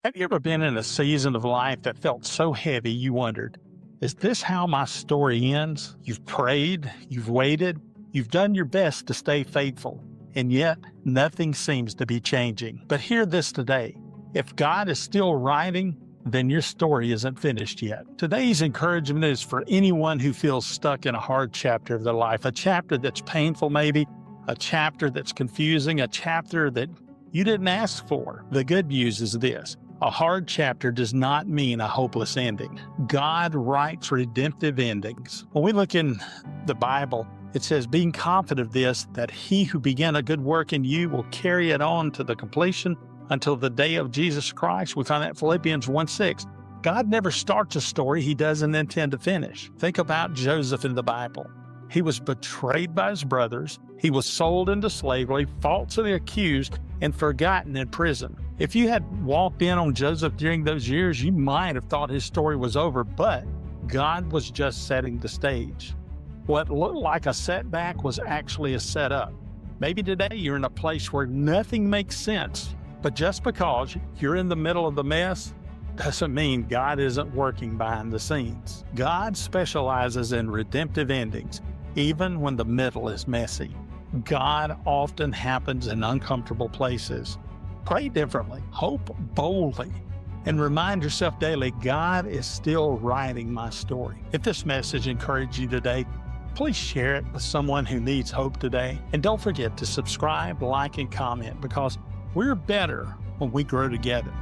Have you ever been in a season of life that felt so heavy you wondered, is this how my story ends? You've prayed, you've waited, you've done your best to stay faithful, and yet nothing seems to be changing. But hear this today. If God is still writing, then your story isn't finished yet. Today's encouragement is for anyone who feels stuck in a hard chapter of their life, a chapter that's painful maybe, a chapter that's confusing, a chapter that you didn't ask for. The good news is this. A hard chapter does not mean a hopeless ending. God writes redemptive endings. When we look in the Bible, it says, being confident of this, that he who began a good work in you will carry it on to the completion until the day of Jesus Christ. We find that in Philippians 1:6. God never starts a story he doesn't intend to finish. Think about Joseph in the Bible. He was betrayed by his brothers. He was sold into slavery, falsely accused, and forgotten in prison. If you had walked in on Joseph during those years, you might have thought his story was over, but God was just setting the stage. What looked like a setback was actually a setup. Maybe today you're in a place where nothing makes sense, but just because you're in the middle of the mess doesn't mean God isn't working behind the scenes. God specializes in redemptive endings, even when the middle is messy. God often happens in uncomfortable places. Pray differently, hope boldly, and remind yourself daily, God is still writing my story. If this message encouraged you today, please share it with someone who needs hope today. And don't forget to subscribe, like, and comment, because we're better when we grow together.